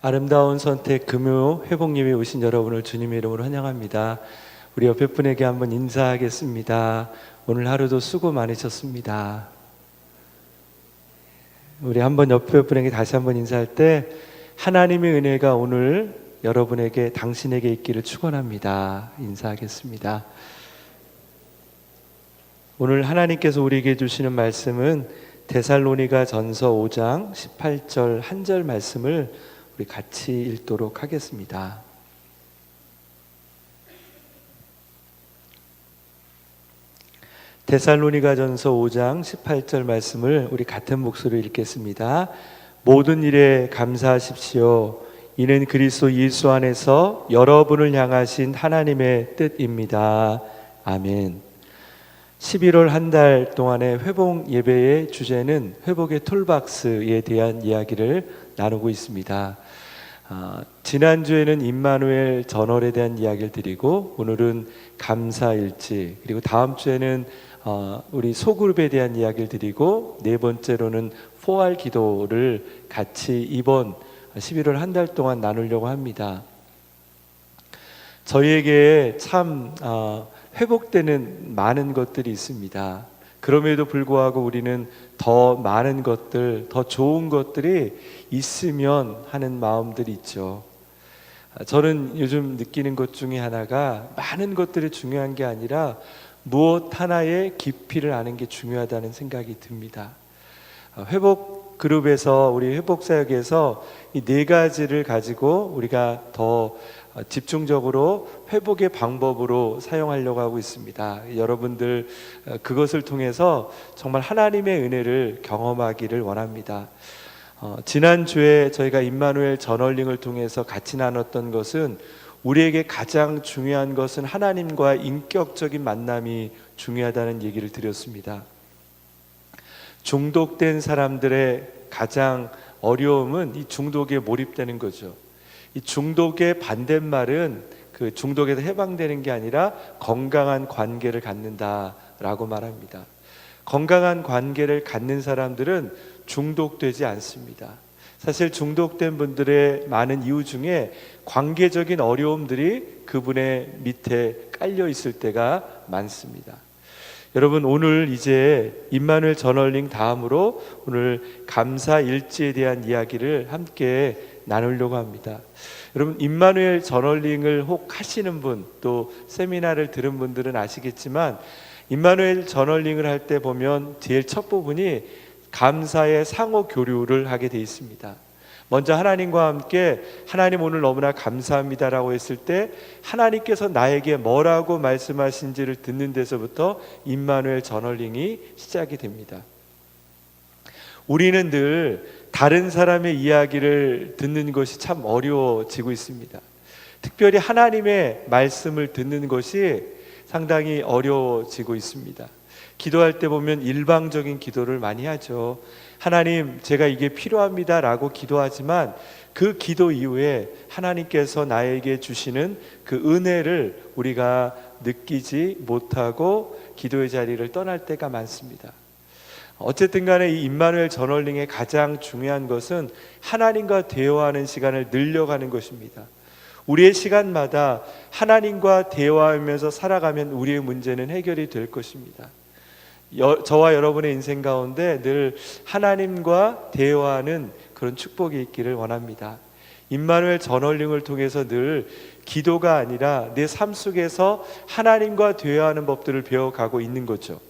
아름다운 선택 금요 회복님이 오신 여러분을 주님의 이름으로 환영합니다. 우리 옆에 분에게 한번 인사하겠습니다. 오늘 하루도 수고 많으셨습니다. 우리 한번 옆에 분에게 다시 한번 인사할 때 하나님의 은혜가 오늘 여러분에게 당신에게 있기를 축원합니다. 인사하겠습니다. 오늘 하나님께서 우리에게 주시는 말씀은 데살로니가 전서 5장 18절 한 절 말씀을 우리 같이 읽도록 하겠습니다. 데살로니가 전서 5장 18절 말씀을 우리 같은 목소리로 읽겠습니다. 모든 일에 감사하십시오. 이는 그리스도 예수 안에서 여러분을 향하신 하나님의 뜻입니다. 아멘. 11월 한 달 동안의 회복 예배의 주제는 회복의 툴박스에 대한 이야기를 나누고 있습니다. 지난주에는 임마누엘 전월에 대한 이야기를 드리고 오늘은 감사일지, 그리고 다음 주에는 우리 소그룹에 대한 이야기를 드리고 네 번째로는 포알 기도를 같이 이번 11월 한 달 동안 나누려고 합니다. 저희에게 참 회복되는 많은 것들이 있습니다. 그럼에도 불구하고 우리는 더 많은 것들, 더 좋은 것들이 있으면 하는 마음들이 있죠. 저는 요즘 느끼는 것 중에 하나가 많은 것들이 중요한 게 아니라 무엇 하나의 깊이를 아는 게 중요하다는 생각이 듭니다. 회복 그룹에서, 우리 회복사역에서 이 네 가지를 가지고 우리가 더 집중적으로 회복의 방법으로 사용하려고 하고 있습니다. 여러분들 그것을 통해서 정말 하나님의 은혜를 경험하기를 원합니다. 지난주에 저희가 임마누엘 저널링을 통해서 같이 나눴던 것은 우리에게 가장 중요한 것은 하나님과 인격적인 만남이 중요하다는 얘기를 드렸습니다. 중독된 사람들의 가장 어려움은 이 중독에 몰입되는 거죠. 이 중독의 반대말은 그 중독에서 해방되는 게 아니라 건강한 관계를 갖는다라고 말합니다. 건강한 관계를 갖는 사람들은 중독되지 않습니다. 사실 중독된 분들의 많은 이유 중에 관계적인 어려움들이 그분의 밑에 깔려 있을 때가 많습니다. 여러분, 오늘 이제 임마누엘 저널링 다음으로 오늘 감사일지에 대한 이야기를 함께 나누려고 합니다. 여러분, 임마누엘 저널링을 혹 하시는 분, 또 세미나를 들은 분들은 아시겠지만 임마누엘 저널링을 할 때 보면 제일 첫 부분이 감사의 상호 교류를 하게 돼 있습니다. 먼저 하나님과 함께 하나님 오늘 너무나 감사합니다라고 했을 때 하나님께서 나에게 뭐라고 말씀하신지를 듣는 데서부터 임마누엘 저널링이 시작이 됩니다. 우리는 늘 다른 사람의 이야기를 듣는 것이 참 어려워지고 있습니다. 특별히 하나님의 말씀을 듣는 것이 상당히 어려워지고 있습니다. 기도할 때 보면 일방적인 기도를 많이 하죠. 하나님, 제가 이게 필요합니다 라고 기도하지만 그 기도 이후에 하나님께서 나에게 주시는 그 은혜를 우리가 느끼지 못하고 기도의 자리를 떠날 때가 많습니다. 어쨌든 간에 이 임마누엘 저널링의 가장 중요한 것은 하나님과 대화하는 시간을 늘려가는 것입니다. 우리의 시간마다 하나님과 대화하면서 살아가면 우리의 문제는 해결이 될 것입니다. 저와 여러분의 인생 가운데 늘 하나님과 대화하는 그런 축복이 있기를 원합니다. 임마누엘 저널링을 통해서 늘 기도가 아니라 내 삶 속에서 하나님과 대화하는 법들을 배워가고 있는 거죠.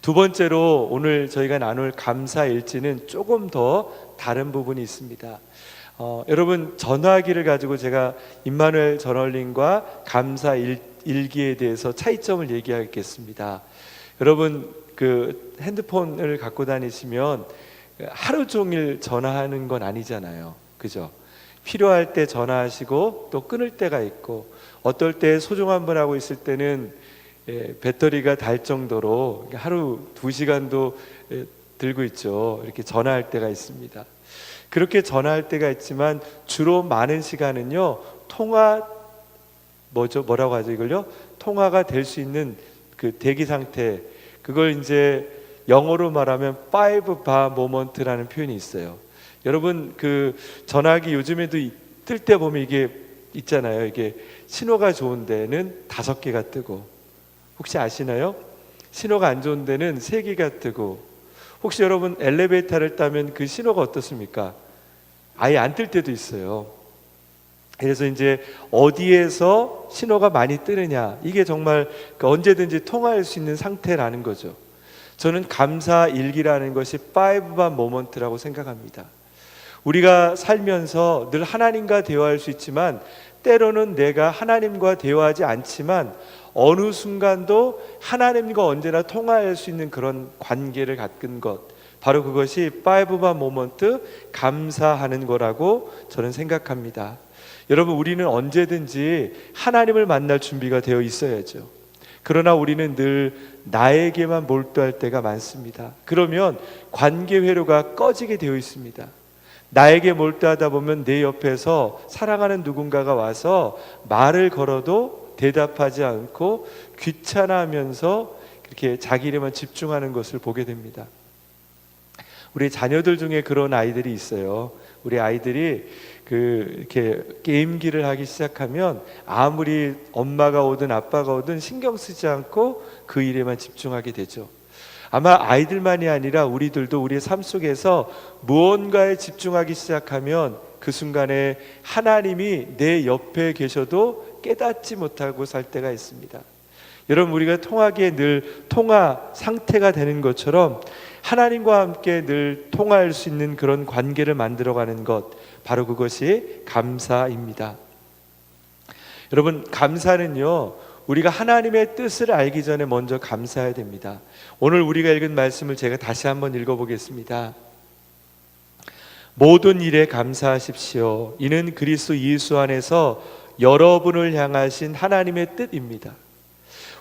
두 번째로 오늘 저희가 나눌 감사일지는 조금 더 다른 부분이 있습니다. 여러분, 전화기를 가지고 제가 임마누엘 저널링과 감사일기에 대해서 차이점을 얘기하겠습니다. 여러분, 그 핸드폰을 갖고 다니시면 하루 종일 전화하는 건 아니잖아요. 그죠? 필요할 때 전화하시고 또 끊을 때가 있고, 어떨 때 소중한 분하고 있을 때는 배터리가 달 정도로 하루 2시간도 들고 있죠. 이렇게 전화할 때가 있습니다. 그렇게 전화할 때가 있지만 주로 많은 시간은요, 뭐라고 하죠 이걸요? 통화가 될 수 있는 그 대기 상태, 그걸 이제 영어로 말하면 5bar moment라는 표현이 있어요. 여러분 그 전화기 요즘에도 뜰 때 보면 이게 있잖아요. 이게 신호가 좋은 데는 5개가 뜨고, 혹시 아시나요? 신호가 안 좋은 데는 3개가 뜨고, 혹시 여러분 엘리베이터를 타면 그 신호가 어떻습니까? 아예 안 뜰 때도 있어요. 그래서 이제 어디에서 신호가 많이 뜨느냐, 이게 정말 언제든지 통화할 수 있는 상태라는 거죠. 저는 감사 일기라는 것이 5만 모먼트라고 생각합니다. 우리가 살면서 늘 하나님과 대화할 수 있지만, 때로는 내가 하나님과 대화하지 않지만 어느 순간도 하나님과 언제나 통화할 수 있는 그런 관계를 갖는 것, 바로 그것이 5만 모먼트, 감사하는 거라고 저는 생각합니다. 여러분, 우리는 언제든지 하나님을 만날 준비가 되어 있어야죠. 그러나 우리는 늘 나에게만 몰두할 때가 많습니다. 그러면 관계 회로가 꺼지게 되어 있습니다. 나에게 몰두하다 보면 내 옆에서 사랑하는 누군가가 와서 말을 걸어도 대답하지 않고 귀찮아하면서 그렇게 자기 일에만 집중하는 것을 보게 됩니다. 우리 자녀들 중에 그런 아이들이 있어요. 우리 아이들이 이렇게 게임기를 하기 시작하면 아무리 엄마가 오든 아빠가 오든 신경 쓰지 않고 그 일에만 집중하게 되죠. 아마 아이들만이 아니라 우리들도 우리의 삶 속에서 무언가에 집중하기 시작하면 그 순간에 하나님이 내 옆에 계셔도 깨닫지 못하고 살 때가 있습니다. 여러분, 우리가 통하기에 늘 통화 상태가 되는 것처럼 하나님과 함께 늘 통화할 수 있는 그런 관계를 만들어가는 것, 바로 그것이 감사입니다. 여러분, 감사는요, 우리가 하나님의 뜻을 알기 전에 먼저 감사해야 됩니다. 오늘 우리가 읽은 말씀을 제가 다시 한번 읽어보겠습니다. 모든 일에 감사하십시오. 이는 그리스도 예수 안에서 여러분을 향하신 하나님의 뜻입니다.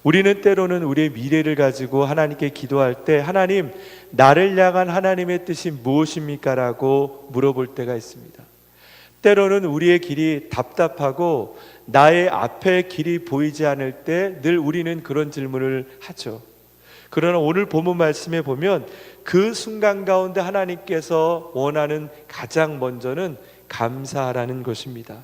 우리는 때로는 우리의 미래를 가지고 하나님께 기도할 때, 하나님, 나를 향한 하나님의 뜻이 무엇입니까? 라고 물어볼 때가 있습니다. 때로는 우리의 길이 답답하고 나의 앞에 길이 보이지 않을 때 늘 우리는 그런 질문을 하죠. 그러나 오늘 본문 말씀에 보면 그 순간 가운데 하나님께서 원하는 가장 먼저는 감사하라는 것입니다.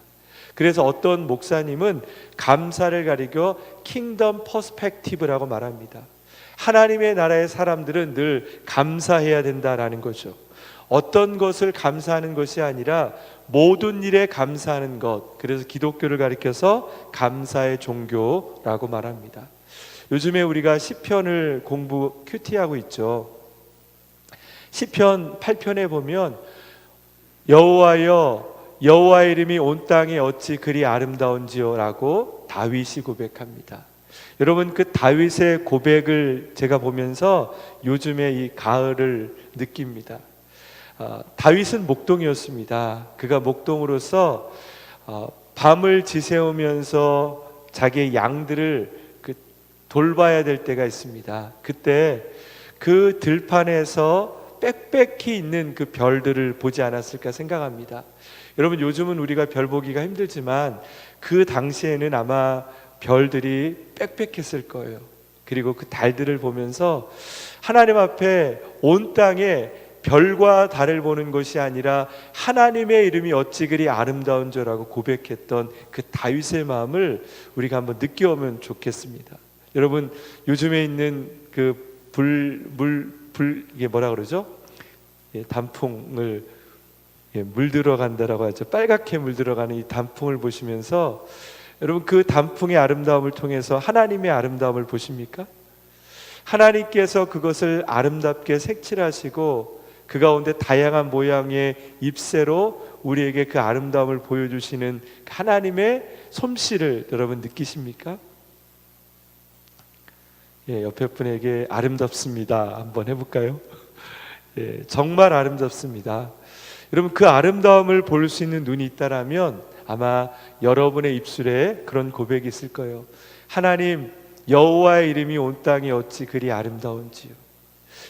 그래서 어떤 목사님은 감사를 가리켜 킹덤 퍼스펙티브라고 말합니다. 하나님의 나라의 사람들은 늘 감사해야 된다라는 거죠. 어떤 것을 감사하는 것이 아니라 모든 일에 감사하는 것, 그래서 기독교를 가리켜서 감사의 종교라고 말합니다. 요즘에 우리가 시편을 공부 큐티하고 있죠. 시편 8편에 보면 여호와여, 여호와의 이름이 온 땅에 어찌 그리 아름다운지요 라고 다윗이 고백합니다. 여러분, 그 다윗의 고백을 제가 보면서 요즘에 이 가을을 느낍니다. 다윗은 목동이었습니다. 그가 목동으로서 밤을 지새우면서 자기의 양들을 돌봐야 될 때가 있습니다. 그때 그 들판에서 빽빽히 있는 그 별들을 보지 않았을까 생각합니다. 여러분, 요즘은 우리가 별 보기가 힘들지만 그 당시에는 아마 별들이 빽빽했을 거예요. 그리고 그 달들을 보면서 하나님 앞에 온 땅에 별과 달을 보는 것이 아니라 하나님의 이름이 어찌 그리 아름다운지라고 고백했던 그 다윗의 마음을 우리가 한번 느껴보면 좋겠습니다. 여러분, 요즘에 있는 그 이게 뭐라 그러죠? 단풍을 물들어 간다라고 하죠. 빨갛게 물들어가는 이 단풍을 보시면서 여러분, 그 단풍의 아름다움을 통해서 하나님의 아름다움을 보십니까? 하나님께서 그것을 아름답게 색칠하시고 그 가운데 다양한 모양의 잎새로 우리에게 그 아름다움을 보여주시는 하나님의 솜씨를 여러분 느끼십니까? 옆에 분에게 아름답습니다 한번 해볼까요? 정말 아름답습니다. 여러분, 그 아름다움을 볼 수 있는 눈이 있다라면 아마 여러분의 입술에 그런 고백이 있을 거예요. 하나님, 여호와의 이름이 온 땅에 어찌 그리 아름다운지요.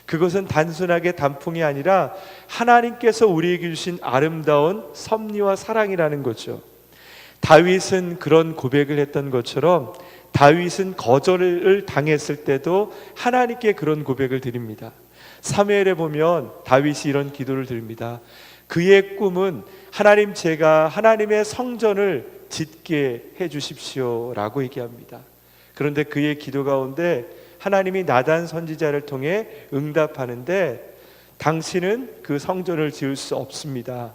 그것은 단순하게 단풍이 아니라 하나님께서 우리에게 주신 아름다운 섭리와 사랑이라는 거죠. 다윗은 그런 고백을 했던 것처럼 다윗은 거절을 당했을 때도 하나님께 그런 고백을 드립니다. 사무엘에 보면 다윗이 이런 기도를 드립니다. 그의 꿈은 하나님, 제가 하나님의 성전을 짓게 해 주십시오 라고 얘기합니다. 그런데 그의 기도 가운데 하나님이 나단 선지자를 통해 응답하는데, 당신은 그 성전을 지을 수 없습니다.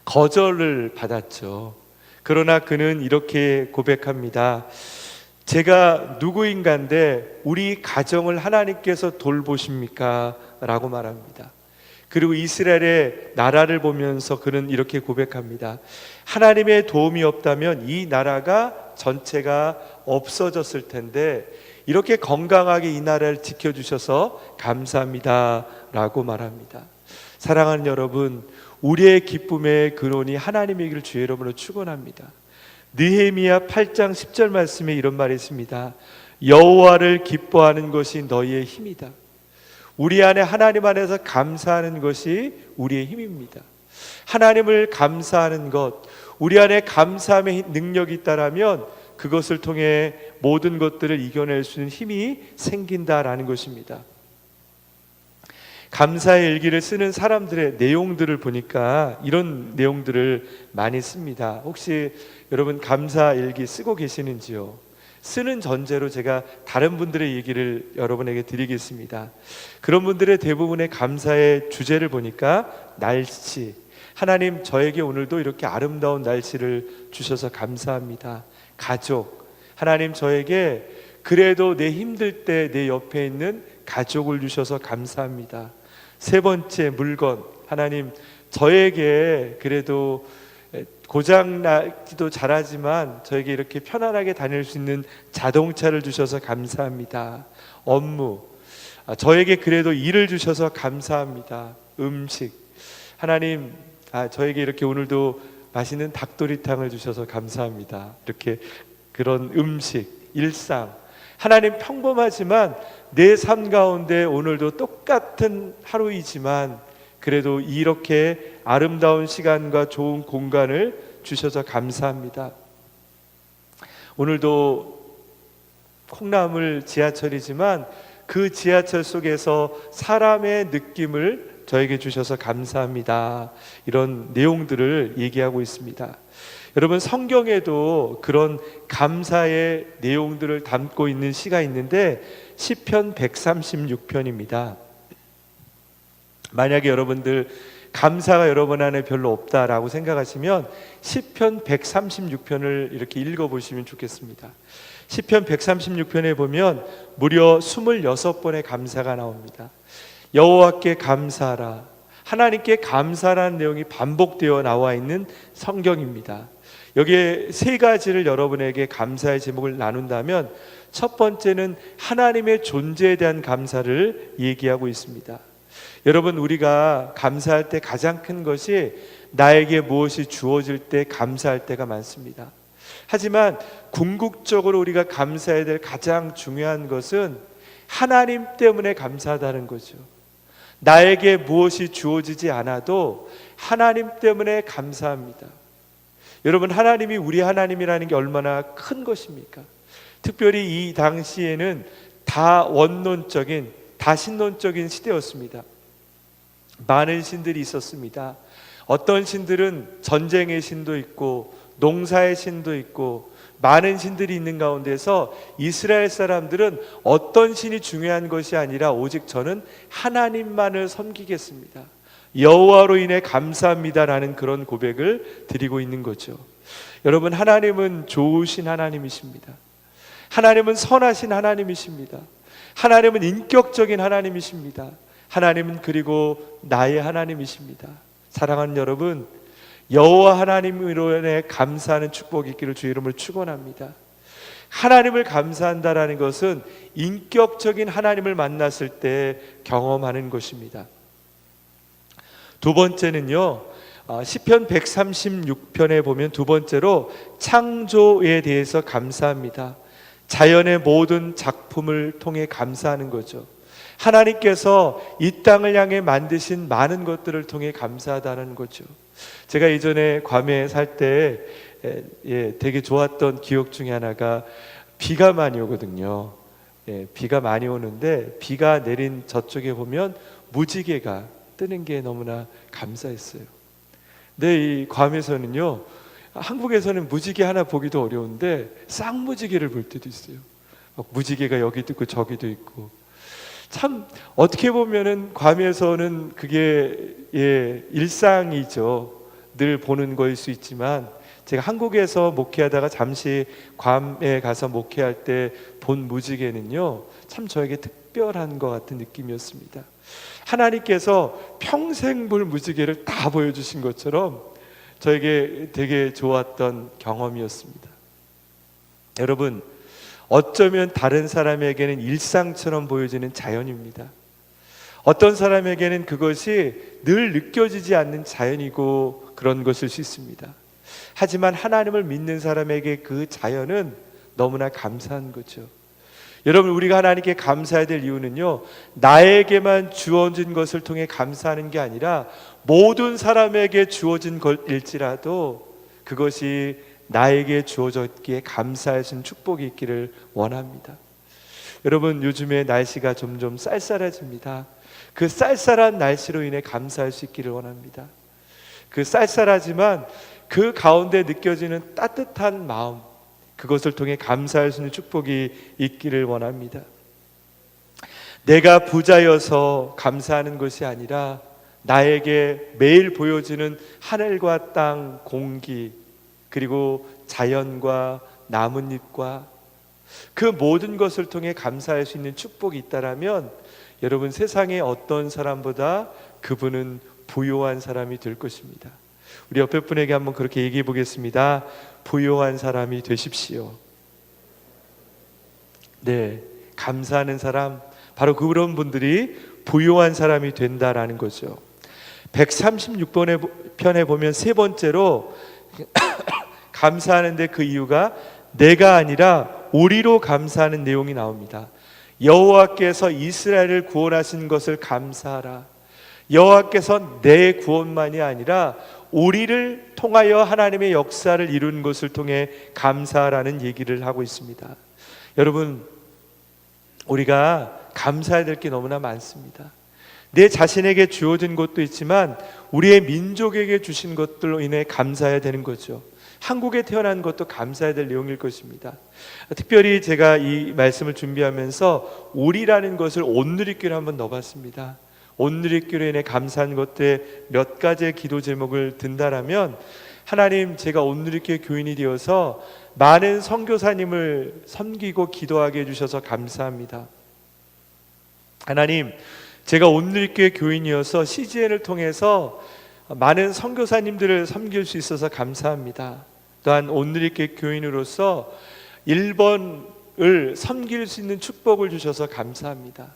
거절을 받았죠. 그러나 그는 이렇게 고백합니다. 제가 누구인가인데 우리 가정을 하나님께서 돌보십니까? 라고 말합니다. 그리고 이스라엘의 나라를 보면서 그는 이렇게 고백합니다. 하나님의 도움이 없다면 이 나라가 전체가 없어졌을 텐데 이렇게 건강하게 이 나라를 지켜주셔서 감사합니다 라고 말합니다. 사랑하는 여러분, 우리의 기쁨의 근원이 하나님이기를 주의 이름으로 축원합니다. 느헤미야 8장 10절 말씀에 이런 말이 있습니다. 여호와를 기뻐하는 것이 너희의 힘이다. 우리 안에 하나님 안에서 감사하는 것이 우리의 힘입니다. 하나님을 감사하는 것, 우리 안에 감사함의 능력이 있다라면 그것을 통해 모든 것들을 이겨낼 수 있는 힘이 생긴다라는 것입니다. 감사의 일기를 쓰는 사람들의 내용들을 보니까 이런 내용들을 많이 씁니다. 혹시 여러분 감사 일기 쓰고 계시는지요? 쓰는 전제로 제가 다른 분들의 얘기를 여러분에게 드리겠습니다. 그런 분들의 대부분의 감사의 주제를 보니까 날씨, 하나님 저에게 오늘도 이렇게 아름다운 날씨를 주셔서 감사합니다. 가족, 하나님 저에게 그래도 내 힘들 때 내 옆에 있는 가족을 주셔서 감사합니다. 세 번째, 물건, 하나님 저에게 그래도 고장나기도 잘하지만 저에게 이렇게 편안하게 다닐 수 있는 자동차를 주셔서 감사합니다. 업무, 저에게 그래도 일을 주셔서 감사합니다. 음식, 하나님 저에게 이렇게 오늘도 맛있는 닭도리탕을 주셔서 감사합니다. 이렇게 그런 음식, 일상, 하나님 평범하지만 내 삶 가운데 오늘도 똑같은 하루이지만 그래도 이렇게 아름다운 시간과 좋은 공간을 주셔서 감사합니다. 오늘도 콩나물 지하철이지만 그 지하철 속에서 사람의 느낌을 저에게 주셔서 감사합니다. 이런 내용들을 얘기하고 있습니다. 여러분, 성경에도 그런 감사의 내용들을 담고 있는 시가 있는데 시편 136편입니다. 만약에 여러분들 감사가 여러분 안에 별로 없다라고 생각하시면 시편 136편을 이렇게 읽어보시면 좋겠습니다. 시편 136편에 보면 무려 26번의 감사가 나옵니다. 여호와께 감사하라, 하나님께 감사라는 내용이 반복되어 나와 있는 성경입니다. 여기에 세 가지를 여러분에게 감사의 제목을 나눈다면 첫 번째는 하나님의 존재에 대한 감사를 얘기하고 있습니다. 여러분, 우리가 감사할 때 가장 큰 것이 나에게 무엇이 주어질 때 감사할 때가 많습니다. 하지만 궁극적으로 우리가 감사해야 될 가장 중요한 것은 하나님 때문에 감사하다는 거죠. 나에게 무엇이 주어지지 않아도 하나님 때문에 감사합니다. 여러분, 하나님이 우리 하나님이라는 게 얼마나 큰 것입니까? 특별히 이 당시에는 다 원론적인, 다신론적인 시대였습니다. 많은 신들이 있었습니다. 어떤 신들은 전쟁의 신도 있고 농사의 신도 있고 많은 신들이 있는 가운데서 이스라엘 사람들은 어떤 신이 중요한 것이 아니라 오직 저는 하나님만을 섬기겠습니다, 여호와로 인해 감사합니다라는 그런 고백을 드리고 있는 거죠. 여러분, 하나님은 좋으신 하나님이십니다. 하나님은 선하신 하나님이십니다. 하나님은 인격적인 하나님이십니다. 하나님은 그리고 나의 하나님이십니다. 사랑하는 여러분, 여호와 하나님으로 인해 감사하는 축복이 있기를 주의 이름으로 축원합니다. 하나님을 감사한다라는 것은 인격적인 하나님을 만났을 때 경험하는 것입니다. 두 번째는요, 시편 136편에 보면 두 번째로 창조에 대해서 감사합니다. 자연의 모든 작품을 통해 감사하는 거죠. 하나님께서 이 땅을 향해 만드신 많은 것들을 통해 감사하다는 거죠. 제가 예전에 괌에 살 때 되게 좋았던 기억 중에 하나가 비가 많이 오거든요. 비가 많이 오는데 비가 내린 저쪽에 보면 무지개가 뜨는 게 너무나 감사했어요. 네, 이 괌에서는요, 한국에서는 무지개 하나 보기도 어려운데 쌍무지개를 볼 때도 있어요. 막 무지개가 여기도 있고 저기도 있고, 참 어떻게 보면은 괌에서는 그게 일상이죠. 늘 보는 거일 수 있지만, 제가 한국에서 목회하다가 잠시 괌에 가서 목회할 때 본 무지개는요, 참 저에게 특별한 것 같은 느낌이었습니다. 하나님께서 평생 볼 무지개를 다 보여주신 것처럼 저에게 되게 좋았던 경험이었습니다. 여러분, 어쩌면 다른 사람에게는 일상처럼 보여지는 자연입니다. 어떤 사람에게는 그것이 늘 느껴지지 않는 자연이고 그런 것일 수 있습니다. 하지만 하나님을 믿는 사람에게 그 자연은 너무나 감사한 거죠. 여러분, 우리가 하나님께 감사해야 될 이유는요, 나에게만 주어진 것을 통해 감사하는 게 아니라 모든 사람에게 주어진 것일지라도 그것이 나에게 주어졌기에 감사할 수 있는 축복이 있기를 원합니다. 여러분, 요즘에 날씨가 점점 쌀쌀해집니다. 그 쌀쌀한 날씨로 인해 감사할 수 있기를 원합니다. 그 쌀쌀하지만 그 가운데 느껴지는 따뜻한 마음, 그것을 통해 감사할 수 있는 축복이 있기를 원합니다. 내가 부자여서 감사하는 것이 아니라 나에게 매일 보여지는 하늘과 땅, 공기, 그리고 자연과 나뭇잎과 그 모든 것을 통해 감사할 수 있는 축복이 있다라면, 여러분, 세상의 어떤 사람보다 그분은 부요한 사람이 될 것입니다. 우리 옆에 분에게 한번 그렇게 얘기해 보겠습니다. 부요한 사람이 되십시오. 네, 감사하는 사람, 바로 그런 분들이 부요한 사람이 된다라는 거죠. 136번의 편에 보면 세 번째로 감사하는데 그 이유가 내가 아니라 우리로 감사하는 내용이 나옵니다. 여호와께서 이스라엘을 구원하신 것을 감사하라. 여호와께서 내 구원만이 아니라 우리를 통하여 하나님의 역사를 이룬 것을 통해 감사하라는 얘기를 하고 있습니다. 여러분, 우리가 감사해야 될 게 너무나 많습니다. 내 자신에게 주어진 것도 있지만 우리의 민족에게 주신 것들로 인해 감사해야 되는 거죠. 한국에 태어난 것도 감사해야 될 내용일 것입니다. 특별히 제가 이 말씀을 준비하면서 우리라는 것을 온누리교로 한번 넣어봤습니다. 온누리교로 인해 감사한 것들의 몇 가지의 기도 제목을 든다라면, 하나님, 제가 온누리교 교인이 되어서 많은 선교사님을 섬기고 기도하게 해주셔서 감사합니다. 하나님, 제가 온누리교회 교인이어서 CGN을 통해서 많은 선교사님들을 섬길 수 있어서 감사합니다. 또한 온누리교회 교인으로서 일본을 섬길 수 있는 축복을 주셔서 감사합니다.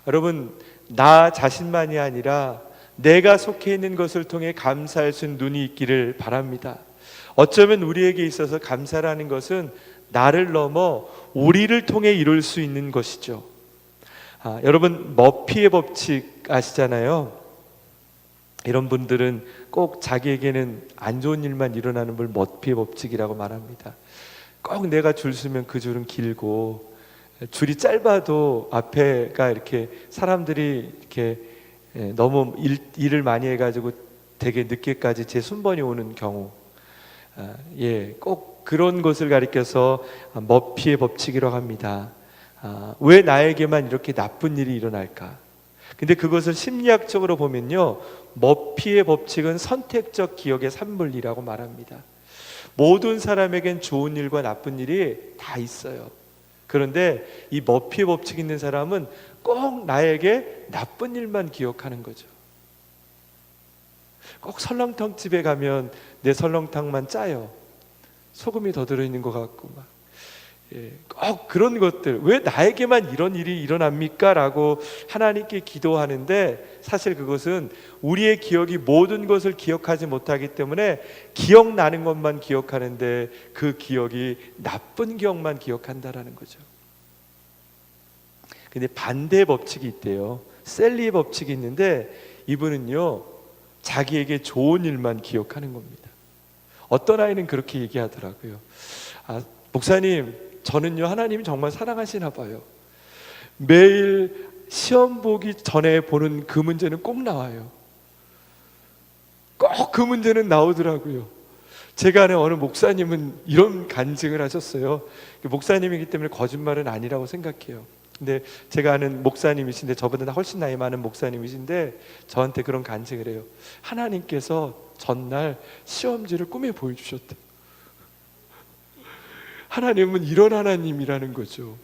여러분, 나 자신만이 아니라 내가 속해 있는 것을 통해 감사할 수 있는 눈이 있기를 바랍니다. 어쩌면 우리에게 있어서 감사라는 것은 나를 넘어 우리를 통해 이룰 수 있는 것이죠. 여러분, 머피의 법칙 아시잖아요. 이런 분들은 꼭 자기에게는 안 좋은 일만 일어나는 걸 머피의 법칙이라고 말합니다. 꼭 내가 줄 서면 그 줄은 길고, 줄이 짧아도 앞에가 이렇게 사람들이 이렇게 너무 일을 많이 해가지고 되게 늦게까지 제 순번이 오는 경우, 꼭 그런 것을 가리켜서 머피의 법칙이라고 합니다. 왜 나에게만 이렇게 나쁜 일이 일어날까? 근데 그것을 심리학적으로 보면요, 머피의 법칙은 선택적 기억의 산물이라고 말합니다. 모든 사람에겐 좋은 일과 나쁜 일이 다 있어요. 그런데 이 머피의 법칙이 있는 사람은 꼭 나에게 나쁜 일만 기억하는 거죠. 꼭 설렁탕 집에 가면 내 설렁탕만 짜요. 소금이 더 들어있는 것 같고 막. 꼭 그런 것들, 왜 나에게만 이런 일이 일어납니까? 라고 하나님께 기도하는데, 사실 그것은 우리의 기억이 모든 것을 기억하지 못하기 때문에 기억나는 것만 기억하는데 그 기억이 나쁜 기억만 기억한다라는 거죠. 근데 반대 법칙이 있대요. 셀리의 법칙이 있는데, 이분은요, 자기에게 좋은 일만 기억하는 겁니다. 어떤 아이는 그렇게 얘기하더라고요. 목사님, 저는요, 하나님이 정말 사랑하시나 봐요. 매일 시험 보기 전에 보는 그 문제는 꼭 나와요. 꼭 그 문제는 나오더라고요. 제가 아는 어느 목사님은 이런 간증을 하셨어요. 목사님이기 때문에 거짓말은 아니라고 생각해요. 근데 제가 아는 목사님이신데, 저보다 훨씬 나이 많은 목사님이신데 저한테 그런 간증을 해요. 하나님께서 전날 시험지를 꿈에 보여주셨다. 하나님은 이런 하나님이라는 거죠.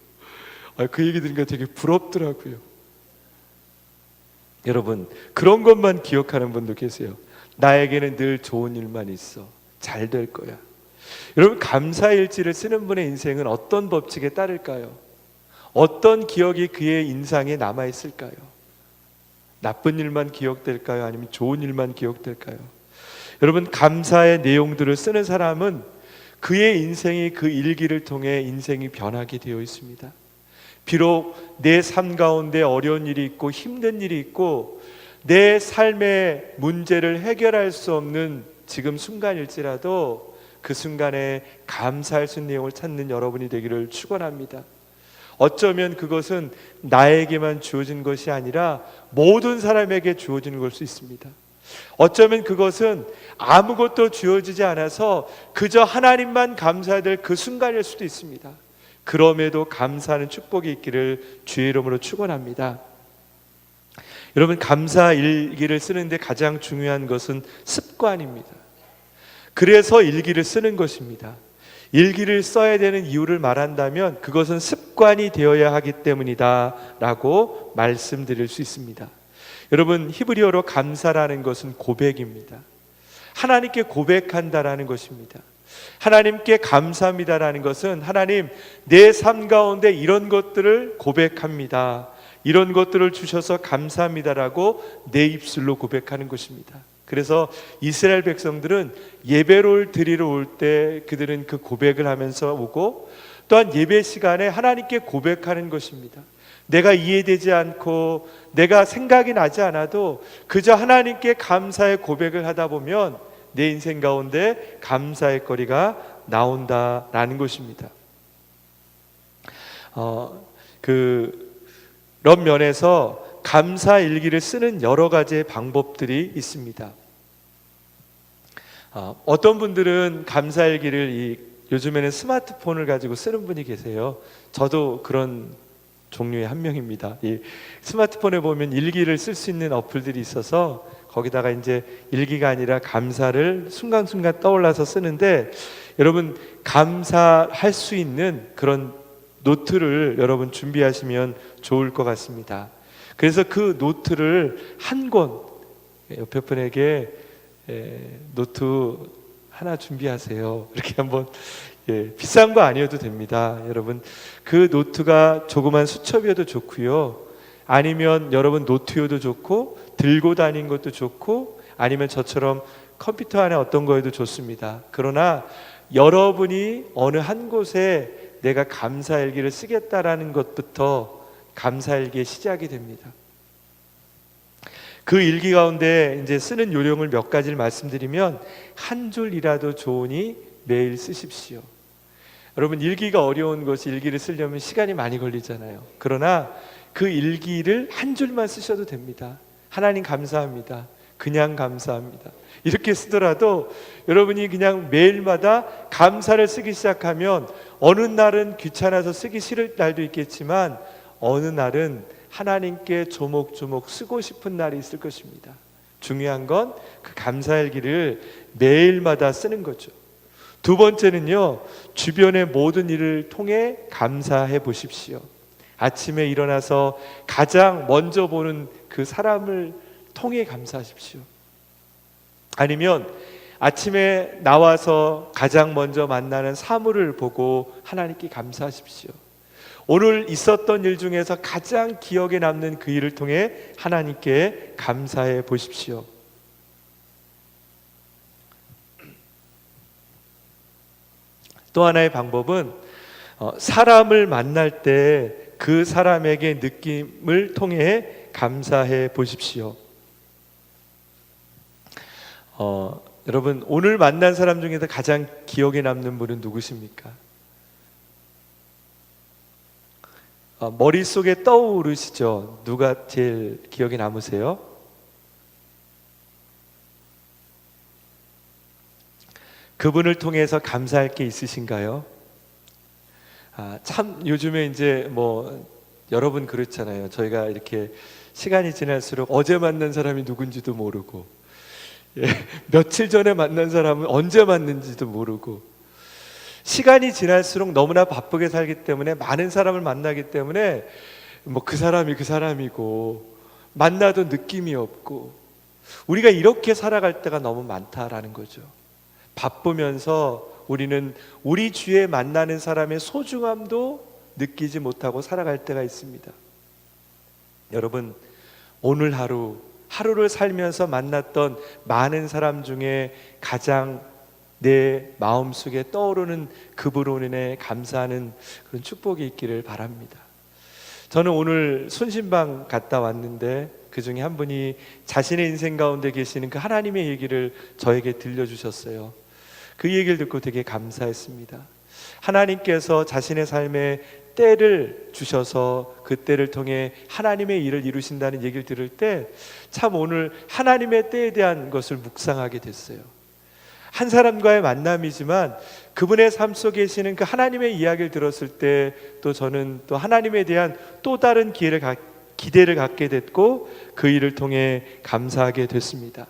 그 얘기 들으니까 되게 부럽더라고요. 여러분, 그런 것만 기억하는 분도 계세요. 나에게는 늘 좋은 일만 있어, 잘 될 거야. 여러분, 감사일지를 쓰는 분의 인생은 어떤 법칙에 따를까요? 어떤 기억이 그의 인상에 남아있을까요? 나쁜 일만 기억될까요? 아니면 좋은 일만 기억될까요? 여러분, 감사의 내용들을 쓰는 사람은 그의 인생이 그 일기를 통해 인생이 변하게 되어 있습니다. 비록 내 삶 가운데 어려운 일이 있고 힘든 일이 있고 내 삶의 문제를 해결할 수 없는 지금 순간일지라도 그 순간에 감사할 수 있는 내용을 찾는 여러분이 되기를 축원합니다. 어쩌면 그것은 나에게만 주어진 것이 아니라 모든 사람에게 주어지는 걸 수 있습니다. 어쩌면 그것은 아무것도 주어지지 않아서 그저 하나님만 감사해야 될 그 순간일 수도 있습니다. 그럼에도 감사하는 축복이 있기를 주의 이름으로 축원합니다. 여러분, 감사 일기를 쓰는데 가장 중요한 것은 습관입니다. 그래서 일기를 쓰는 것입니다. 일기를 써야 되는 이유를 말한다면 그것은 습관이 되어야 하기 때문이다 라고 말씀드릴 수 있습니다. 여러분, 히브리어로 감사라는 것은 고백입니다. 하나님께 고백한다라는 것입니다. 하나님께 감사합니다라는 것은 하나님, 내 삶 가운데 이런 것들을 고백합니다, 이런 것들을 주셔서 감사합니다라고 내 입술로 고백하는 것입니다. 그래서 이스라엘 백성들은 예배를 드리러 올 때 그들은 그 고백을 하면서 오고, 또한 예배 시간에 하나님께 고백하는 것입니다. 내가 이해되지 않고 내가 생각이 나지 않아도 그저 하나님께 감사의 고백을 하다 보면 내 인생 가운데 감사의 거리가 나온다라는 것입니다. 그런 면에서 감사 일기를 쓰는 여러 가지의 방법들이 있습니다. 어떤 분들은 감사 일기를 요즘에는 스마트폰을 가지고 쓰는 분이 계세요. 저도 그런 종류의 한 명입니다. 이 스마트폰에 보면 일기를 쓸 수 있는 어플들이 있어서 거기다가 이제 일기가 아니라 감사를 순간순간 떠올라서 쓰는데, 여러분, 감사할 수 있는 그런 노트를 여러분 준비하시면 좋을 것 같습니다. 그래서 그 노트를 한 권, 옆에 분에게 노트 하나 준비하세요, 이렇게 한번, 비싼 거 아니어도 됩니다. 여러분, 그 노트가 조그만 수첩이어도 좋고요, 아니면 여러분 노트여도 좋고 들고 다니는 것도 좋고, 아니면 저처럼 컴퓨터 안에 어떤 거에도 좋습니다. 그러나 여러분이 어느 한 곳에 내가 감사일기를 쓰겠다라는 것부터 감사일기의 시작이 됩니다. 그 일기 가운데 이제 쓰는 요령을 몇 가지를 말씀드리면, 한 줄이라도 좋으니 매일 쓰십시오. 여러분, 일기가 어려운 것이, 일기를 쓰려면 시간이 많이 걸리잖아요. 그러나 그 일기를 한 줄만 쓰셔도 됩니다. 하나님 감사합니다, 그냥 감사합니다, 이렇게 쓰더라도 여러분이 그냥 매일마다 감사를 쓰기 시작하면, 어느 날은 귀찮아서 쓰기 싫을 날도 있겠지만 어느 날은 하나님께 조목조목 쓰고 싶은 날이 있을 것입니다. 중요한 건 그 감사일기를 매일마다 쓰는 거죠. 두 번째는요, 주변의 모든 일을 통해 감사해 보십시오. 아침에 일어나서 가장 먼저 보는 그 사람을 통해 감사하십시오. 아니면 아침에 나와서 가장 먼저 만나는 사물을 보고 하나님께 감사하십시오. 오늘 있었던 일 중에서 가장 기억에 남는 그 일을 통해 하나님께 감사해 보십시오. 또 하나의 방법은 사람을 만날 때 그 사람에게 느낌을 통해 감사해 보십시오. 여러분, 오늘 만난 사람 중에서 가장 기억에 남는 분은 누구십니까? 머릿속에 떠오르시죠? 누가 제일 기억에 남으세요? 그분을 통해서 감사할 게 있으신가요? 참 요즘에 이제 뭐 여러분 그렇잖아요. 저희가 이렇게 시간이 지날수록 어제 만난 사람이 누군지도 모르고, 예, 며칠 전에 만난 사람은 언제 만났는지도 모르고, 시간이 지날수록 너무나 바쁘게 살기 때문에 많은 사람을 만나기 때문에 뭐 그 사람이 그 사람이고 만나도 느낌이 없고, 우리가 이렇게 살아갈 때가 너무 많다라는 거죠. 바쁘면서 우리는 우리 주위에 만나는 사람의 소중함도 느끼지 못하고 살아갈 때가 있습니다. 여러분, 오늘 하루를 살면서 만났던 많은 사람 중에 가장 내 마음속에 떠오르는 그분으로 인해 감사하는 그런 축복이 있기를 바랍니다. 저는 오늘 순신방 갔다 왔는데 그 중에 한 분이 자신의 인생 가운데 계시는 그 하나님의 얘기를 저에게 들려주셨어요. 그 얘기를 듣고 되게 감사했습니다. 하나님께서 자신의 삶에 때를 주셔서 그 때를 통해 하나님의 일을 이루신다는 얘기를 들을 때 참 오늘 하나님의 때에 대한 것을 묵상하게 됐어요. 한 사람과의 만남이지만 그분의 삶 속에 계시는 그 하나님의 이야기를 들었을 때 또 저는 또 하나님에 대한 또 다른 기대를 갖게 됐고 그 일을 통해 감사하게 됐습니다.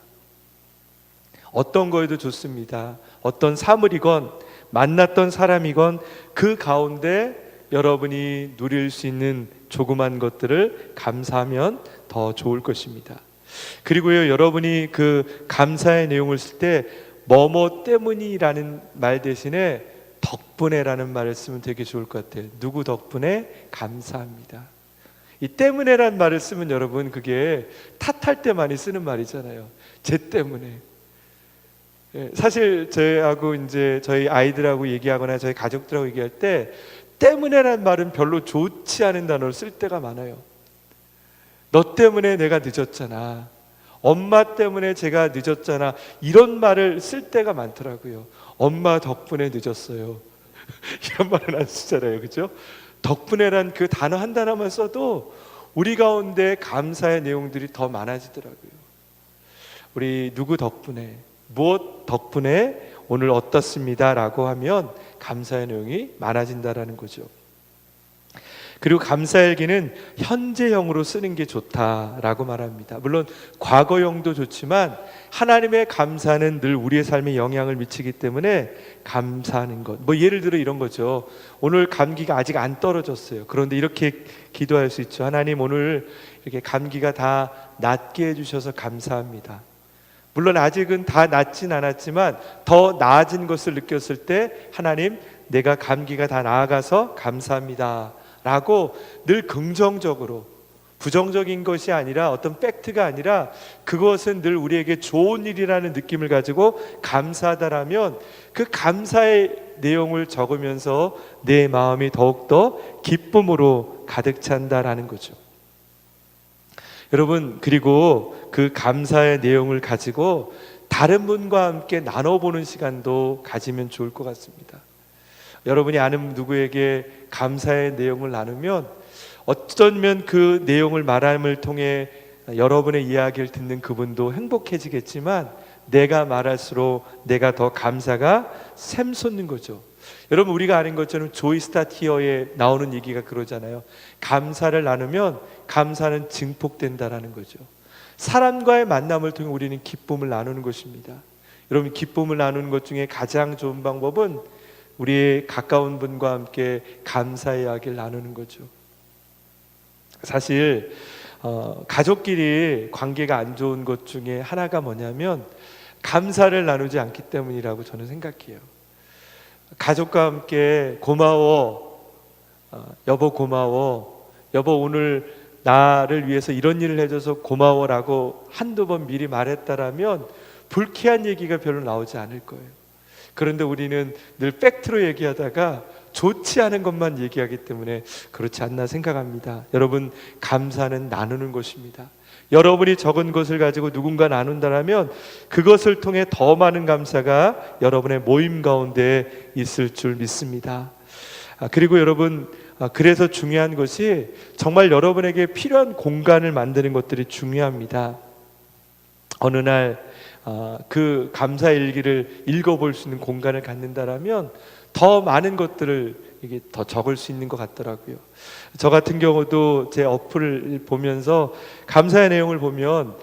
어떤 거에도 좋습니다. 어떤 사물이건 만났던 사람이건 그 가운데 여러분이 누릴 수 있는 조그만 것들을 감사하면 더 좋을 것입니다. 그리고요, 여러분이 그 감사의 내용을 쓸 때 뭐뭐 때문이라는 말 대신에 덕분에라는 말을 쓰면 되게 좋을 것 같아요. 누구 덕분에 감사합니다. 이 때문에라는 말을 쓰면 여러분 그게 탓할 때 많이 쓰는 말이잖아요. 쟤 때문에. 사실 저희하고 이제 저희 아이들하고 얘기하거나 저희 가족들하고 얘기할 때 때문에라는 말은 별로 좋지 않은 단어를 쓸 때가 많아요. 너 때문에 내가 늦었잖아. 엄마 때문에 제가 늦었잖아. 이런 말을 쓸 때가 많더라고요. 엄마 덕분에 늦었어요. 이런 말은 안 쓰잖아요. 그죠? 덕분에란 그 단어 한 단어만 써도 우리 가운데 감사의 내용들이 더 많아지더라고요. 우리 누구 덕분에, 무엇 덕분에 오늘 어떻습니다 라고 하면 감사의 내용이 많아진다라는 거죠. 그리고 감사일기는 현재형으로 쓰는 게 좋다라고 말합니다. 물론 과거형도 좋지만 하나님의 감사는 늘 우리의 삶에 영향을 미치기 때문에 감사하는 것, 뭐 예를 들어 이런 거죠. 오늘 감기가 아직 안 떨어졌어요. 그런데 이렇게 기도할 수 있죠. 하나님, 오늘 이렇게 감기가 다 낫게 해주셔서 감사합니다. 물론 아직은 다 낫진 않았지만 더 나아진 것을 느꼈을 때 하나님, 내가 감기가 다 나아가서 감사합니다 라고 늘 긍정적으로, 부정적인 것이 아니라 어떤 팩트가 아니라 그것은 늘 우리에게 좋은 일이라는 느낌을 가지고 감사하다라면 그 감사의 내용을 적으면서 내 마음이 더욱더 기쁨으로 가득 찬다라는 거죠. 여러분, 그리고 그 감사의 내용을 가지고 다른 분과 함께 나눠보는 시간도 가지면 좋을 것 같습니다. 여러분이 아는 누구에게 감사의 내용을 나누면 어쩌면 그 내용을 말함을 통해 여러분의 이야기를 듣는 그분도 행복해지겠지만 내가 말할수록 내가 더 감사가 샘솟는 거죠. 여러분, 우리가 아는 것처럼 조이 스타티어에 나오는 얘기가 그러잖아요. 감사를 나누면 감사는 증폭된다라는 거죠. 사람과의 만남을 통해 우리는 기쁨을 나누는 것입니다. 여러분, 기쁨을 나누는 것 중에 가장 좋은 방법은 우리의 가까운 분과 함께 감사의 이야기를 나누는 거죠. 사실 가족끼리 관계가 안 좋은 것 중에 하나가 뭐냐면 감사를 나누지 않기 때문이라고 저는 생각해요. 가족과 함께 고마워, 여보 고마워, 여보 오늘 나를 위해서 이런 일을 해줘서 고마워라고 한두 번 미리 말했다라면 불쾌한 얘기가 별로 나오지 않을 거예요. 그런데 우리는 늘 팩트로 얘기하다가 좋지 않은 것만 얘기하기 때문에 그렇지 않나 생각합니다. 여러분, 감사는 나누는 것입니다. 여러분이 적은 것을 가지고 누군가 나눈다면 그것을 통해 더 많은 감사가 여러분의 모임 가운데 있을 줄 믿습니다. 그리고 여러분, 그래서 중요한 것이 정말 여러분에게 필요한 공간을 만드는 것들이 중요합니다. 어느 날 그 감사일기를 읽어볼 수 있는 공간을 갖는다라면 더 많은 것들을 이게 더 적을 수 있는 것 같더라고요. 저 같은 경우도 제 어플을 보면서 감사의 내용을 보면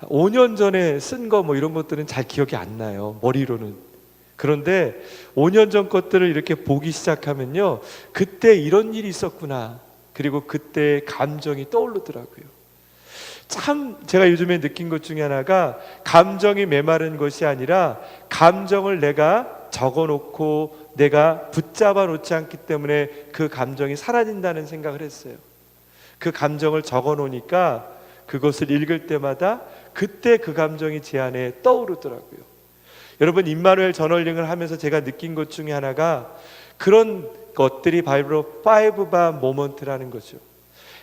5년 전에 쓴 거 뭐 이런 것들은 잘 기억이 안 나요, 머리로는. 그런데 5년 전 것들을 이렇게 보기 시작하면요, 그때 이런 일이 있었구나, 그리고 그때의 감정이 떠오르더라고요. 참 제가 요즘에 느낀 것 중에 하나가, 감정이 메마른 것이 아니라 감정을 내가 적어놓고 내가 붙잡아 놓지 않기 때문에 그 감정이 사라진다는 생각을 했어요. 그 감정을 적어 놓으니까 그것을 읽을 때마다 그때 그 감정이 제 안에 떠오르더라고요. 여러분, 임마누엘 저널링을 하면서 제가 느낀 것 중에 하나가 그런 것들이 바로 파이브바 모먼트라는 거죠.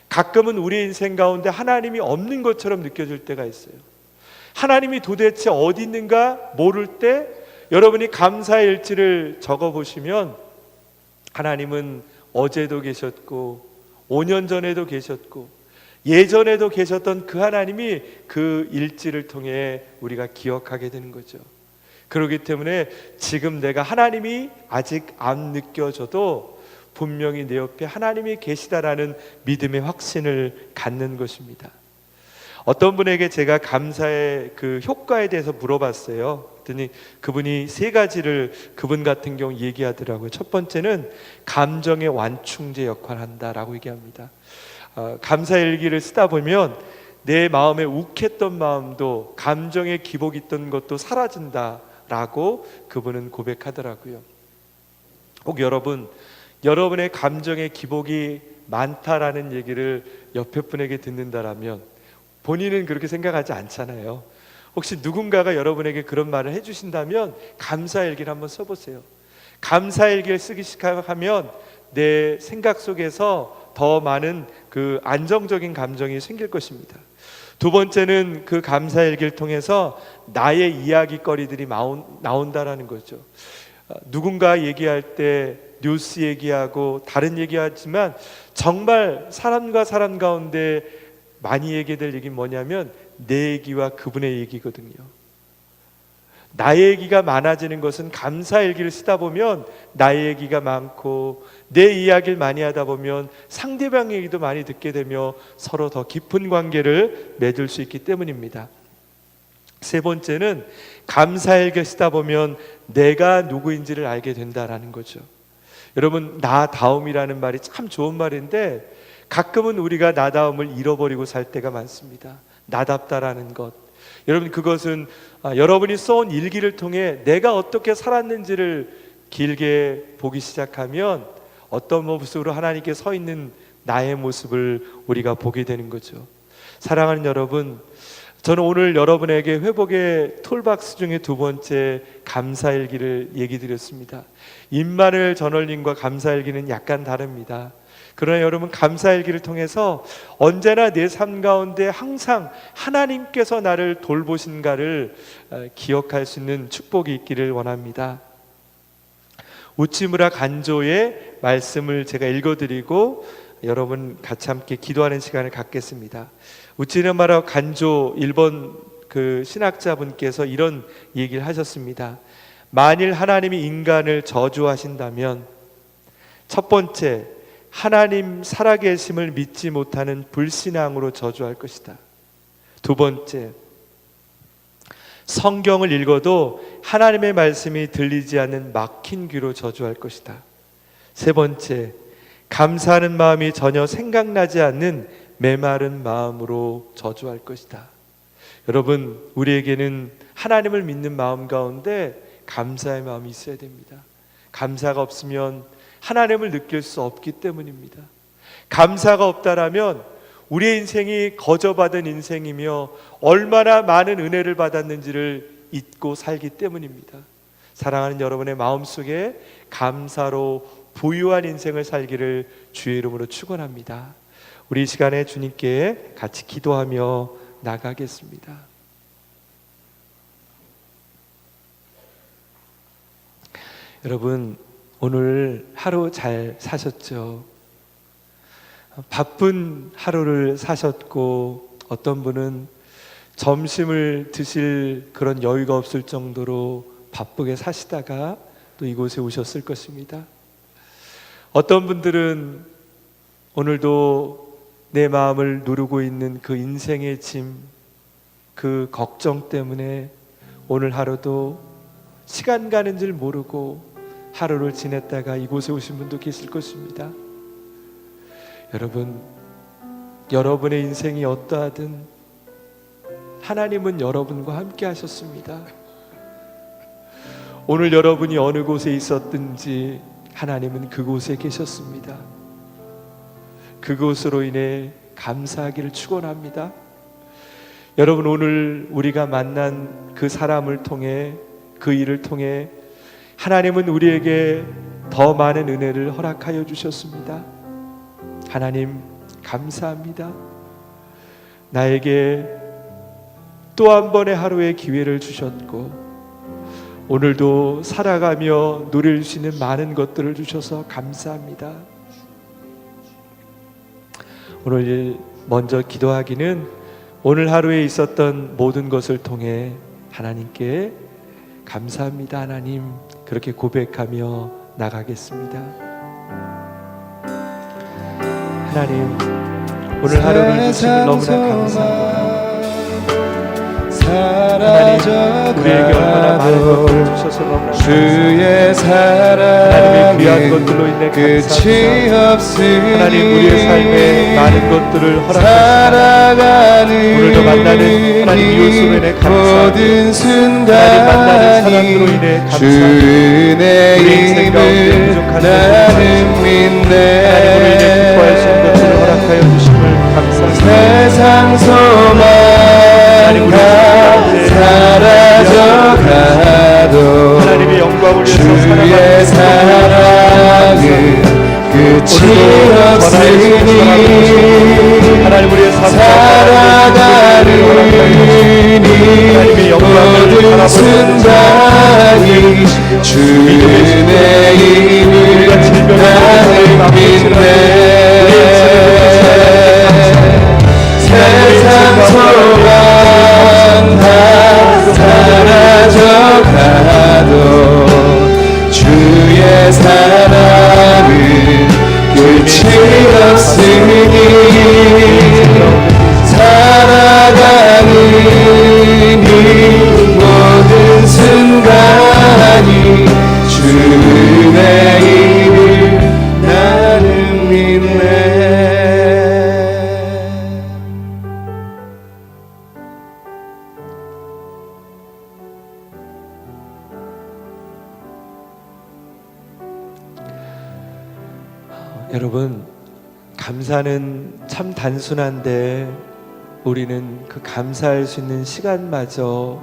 가끔은 우리 인생 가운데 하나님이 없는 것처럼 느껴질 때가 있어요. 하나님이 도대체 어디 있는가 모를 때 여러분이 감사의 일지를 적어보시면 하나님은 어제도 계셨고 5년 전에도 계셨고 예전에도 계셨던 그 하나님이 그 일지를 통해 우리가 기억하게 되는 거죠. 그렇기 때문에 지금 내가 하나님이 아직 안 느껴져도 분명히 내 옆에 하나님이 계시다라는 믿음의 확신을 갖는 것입니다. 어떤 분에게 제가 감사의 그 효과에 대해서 물어봤어요. 그랬더니 그분이 3가지를 그분 같은 경우 얘기하더라고요. 첫 번째는 감정의 완충제 역할을 한다라고 얘기합니다. 감사일기를 쓰다 보면 내 마음에 욱했던 마음도, 감정의 기복이 있던 것도 사라진다라고 그분은 고백하더라고요. 혹 여러분의 감정의 기복이 많다라는 얘기를 옆에 분에게 듣는다라면 본인은 그렇게 생각하지 않잖아요. 혹시 누군가가 여러분에게 그런 말을 해주신다면 감사일기를 한번 써보세요. 감사일기를 쓰기 시작하면 내 생각 속에서 더 많은 그 안정적인 감정이 생길 것입니다. 두 번째는 그 감사일기를 통해서 나의 이야기거리들이 나온다라는 거죠. 누군가 얘기할 때 뉴스 얘기하고 다른 얘기하지만 정말 사람과 사람 가운데 많이 얘기될 얘기는 뭐냐면 내 얘기와 그분의 얘기거든요. 나의 얘기가 많아지는 것은 감사일기를 쓰다 보면 나의 얘기가 많고 내 이야기를 많이 하다 보면 상대방 얘기도 많이 듣게 되며 서로 더 깊은 관계를 맺을 수 있기 때문입니다. 세 번째는 감사일기를 쓰다 보면 내가 누구인지를 알게 된다라는 거죠. 여러분, 나다움이라는 말이 참 좋은 말인데 가끔은 우리가 나다움을 잃어버리고 살 때가 많습니다. 나답다라는 것, 여러분, 그것은 여러분이 써온 일기를 통해 내가 어떻게 살았는지를 길게 보기 시작하면 어떤 모습으로 하나님께 서 있는 나의 모습을 우리가 보게 되는 거죠. 사랑하는 여러분, 저는 오늘 여러분에게 회복의 툴박스 중에 2번째 감사일기를 얘기 드렸습니다. 임마누엘 저널링과 감사일기는 약간 다릅니다. 그러나 여러분, 감사일기를 통해서 언제나 내 삶 가운데 항상 하나님께서 나를 돌보신가를 기억할 수 있는 축복이 있기를 원합니다. 우치무라 간조의 말씀을 제가 읽어드리고 여러분 같이 함께 기도하는 시간을 갖겠습니다. 우치무라 간조 일본 그 신학자분께서 이런 얘기를 하셨습니다. 만일 하나님이 인간을 저주하신다면 첫 번째, 하나님 살아계심을 믿지 못하는 불신앙으로 저주할 것이다. 두 번째, 성경을 읽어도 하나님의 말씀이 들리지 않는 막힌 귀로 저주할 것이다. 세 번째, 감사하는 마음이 전혀 생각나지 않는 메마른 마음으로 저주할 것이다. 여러분, 우리에게는 하나님을 믿는 마음 가운데 감사의 마음이 있어야 됩니다. 감사가 없으면 하나님을 느낄 수 없기 때문입니다. 감사가 없다라면 우리의 인생이 거저받은 인생이며 얼마나 많은 은혜를 받았는지를 잊고 살기 때문입니다. 사랑하는 여러분의 마음속에 감사로 부유한 인생을 살기를 주의 이름으로 축원합니다. 우리 이 시간에 주님께 같이 기도하며 나가겠습니다. 여러분, 오늘 하루 잘 사셨죠? 바쁜 하루를 사셨고 어떤 분은 점심을 드실 그런 여유가 없을 정도로 바쁘게 사시다가 또 이곳에 오셨을 것입니다. 어떤 분들은 오늘도 내 마음을 누르고 있는 그 인생의 짐, 그 걱정 때문에 오늘 하루도 시간 가는 줄 모르고 하루를 지냈다가 이곳에 오신 분도 계실 것입니다. 여러분, 여러분의 인생이 어떠하든 하나님은 여러분과 함께 하셨습니다. 오늘 여러분이 어느 곳에 있었든지 하나님은 그곳에 계셨습니다. 그곳으로 인해 감사하기를 축원합니다. 여러분, 오늘 우리가 만난 그 사람을 통해, 그 일을 통해 하나님은 우리에게 더 많은 은혜를 허락하여 주셨습니다. 하나님 감사합니다. 나에게 또 한 번의 하루의 기회를 주셨고 오늘도 살아가며 누릴 수 있는 많은 것들을 주셔서 감사합니다. 오늘 먼저 기도하기는 오늘 하루에 있었던 모든 것을 통해 하나님께 감사합니다 하나님, 그렇게 고백하며 나가겠습니다. 하나님, 오늘 하루를 주시니 너무나 감사합니다. 하나님, 우리에게 얼마나 많은 것들을 주셔서 너무나 감사합니다. 하나님의 귀한 것들로 인해 감사합니다. 하나님, 우리의 삶에 많은 것들을 허락하시고 오늘도 만나는 하나님 이웃으로 인해 감사합니다. 하나님 만나는 사람들로 인해 감사합니다. 우리 인생 가운데 부족한 것들, 하나님 우리 인해 기뻐할 수 있는 것들을 허락하여 주심을 감사합니다. 세상 소망 사라져가도 하나님의 영광을 주의 사랑은 끝이 없으니 하나님 우리의 살아가는 이 모든 순간이 주의 힘을 나는 믿네. 세상 소망 다 사라져가도 주의 사랑은 끝이 없으니 살아가는 이 모든 순간이 주의 힘을 나는 믿네. 여러분, 감사는 참 단순한데 우리는 그 감사할 수 있는 시간마저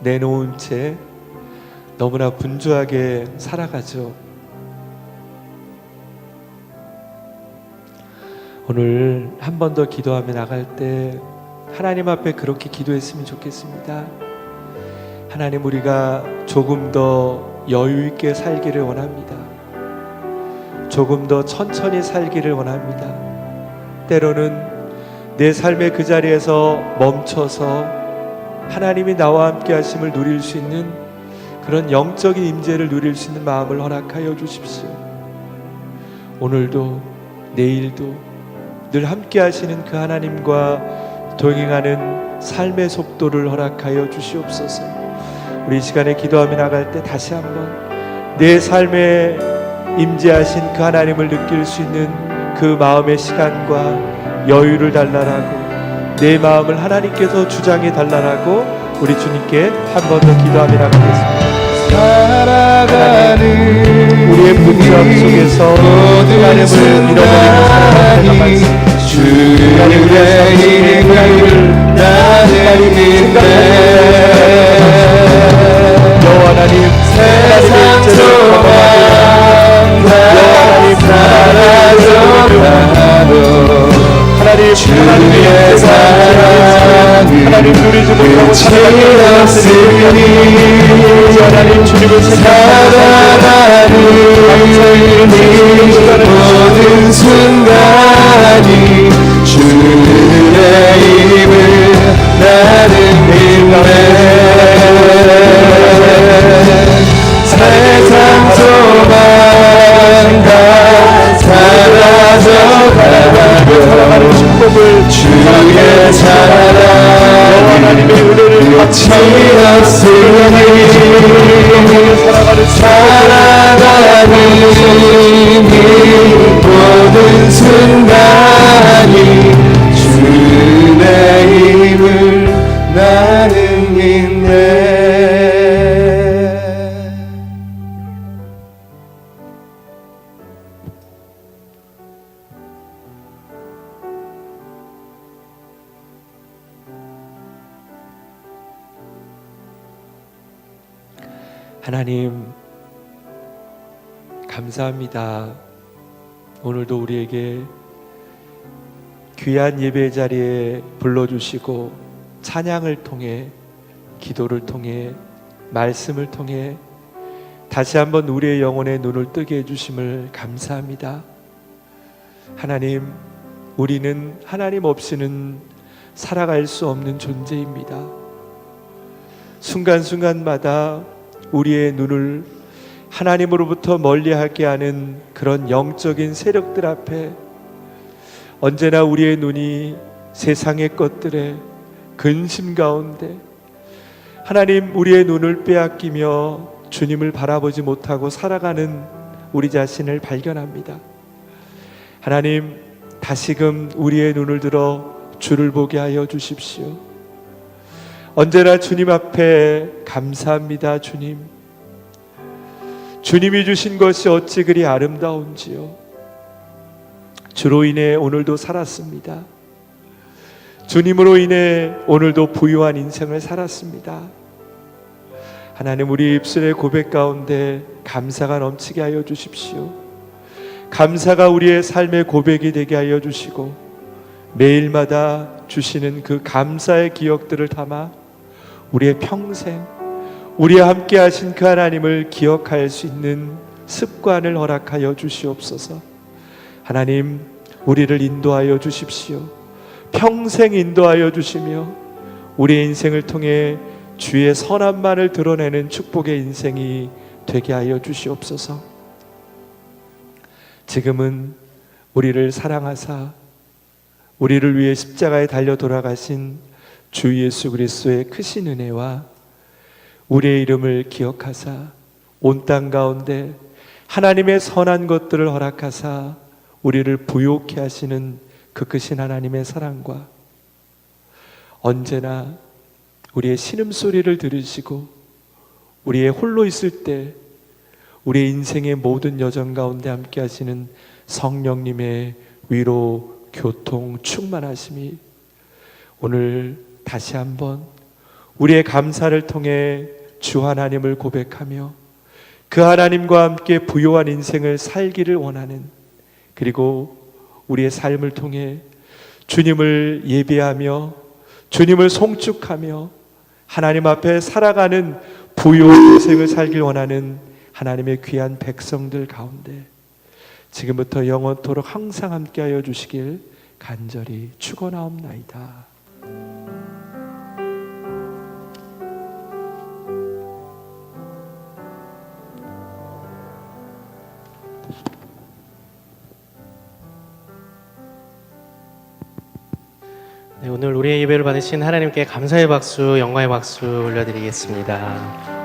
내놓은 채 너무나 분주하게 살아가죠. 오늘 한 번 더 기도하며 나갈 때 하나님 앞에 그렇게 기도했으면 좋겠습니다. 하나님, 우리가 조금 더 여유 있게 살기를 원합니다. 조금 더 천천히 살기를 원합니다. 때로는 내 삶의 그 자리에서 멈춰서 하나님이 나와 함께 하심을 누릴 수 있는 그런 영적인 임재를 누릴 수 있는 마음을 허락하여 주십시오. 오늘도 내일도 늘 함께 하시는 그 하나님과 동행하는 삶의 속도를 허락하여 주시옵소서. 우리 이 시간에 기도하며 나갈 때 다시 한번 내 삶에 임재하신 그 하나님을 느낄 수 있는 그 마음의 시간과 여유를 달라라고, 내 마음을 하나님께서 주장해 달라라고 우리 주님께 한 번 더 기도하며 나가겠습니다. 하나님, 우리의 분주함 속에서 하나님을 잃어버리는 사람을 많습니다. 하나님, 우리의 삶의 하나님을 여호와 하나님, 세상 소망 하나님, 하나님의 사랑을 하나님 누리지 못하고 살아가는 하나님, 주님을 살아가는 모든 순간이 살아가는 이 모든 순간이 주의 힘을 나는 믿네. 하나님, 감사합니다. 오늘도 우리에게 귀한 예배 자리에 불러주시고 찬양을 통해, 기도를 통해, 말씀을 통해 다시 한번 우리의 영혼의 눈을 뜨게 해주심을 감사합니다. 하나님, 우리는 하나님 없이는 살아갈 수 없는 존재입니다. 순간순간마다 우리의 눈을 하나님으로부터 멀리하게 하는 그런 영적인 세력들 앞에 언제나 우리의 눈이 세상의 것들에 근심 가운데 하나님, 우리의 눈을 빼앗기며 주님을 바라보지 못하고 살아가는 우리 자신을 발견합니다. 하나님, 다시금 우리의 눈을 들어 주를 보게 하여 주십시오. 언제나 주님 앞에 감사합니다. 주님이 주신 것이 어찌 그리 아름다운지요. 주로 인해 오늘도 살았습니다. 주님으로 인해 오늘도 부유한 인생을 살았습니다. 하나님, 우리 입술의 고백 가운데 감사가 넘치게 하여 주십시오. 감사가 우리의 삶의 고백이 되게 하여 주시고 매일마다 주시는 그 감사의 기억들을 담아 우리의 평생 우리와 함께 하신 그 하나님을 기억할 수 있는 습관을 허락하여 주시옵소서. 하나님, 우리를 인도하여 주십시오. 평생 인도하여 주시며 우리의 인생을 통해 주의 선함만을 드러내는 축복의 인생이 되게 하여 주시옵소서. 지금은 우리를 사랑하사 우리를 위해 십자가에 달려 돌아가신 주 예수 그리스도의 크신 은혜와 우리의 이름을 기억하사 온 땅 가운데 하나님의 선한 것들을 허락하사 우리를 부요케 하시는 그 크신 하나님의 사랑과 언제나 우리의 신음소리를 들으시고 우리의 홀로 있을 때 우리의 인생의 모든 여정 가운데 함께 하시는 성령님의 위로, 교통, 충만하심이 오늘 다시 한번 우리의 감사를 통해 주 하나님을 고백하며 그 하나님과 함께 부요한 인생을 살기를 원하는, 그리고 우리의 삶을 통해 주님을 예배하며 주님을 송축하며 하나님 앞에 살아가는 부요한 인생을 살길 원하는 하나님의 귀한 백성들 가운데 지금부터 영원토록 항상 함께하여 주시길 간절히 축원하옵나이다. 네, 오늘 우리의 예배를 받으신 하나님께 감사의 박수, 영광의 박수 올려드리겠습니다.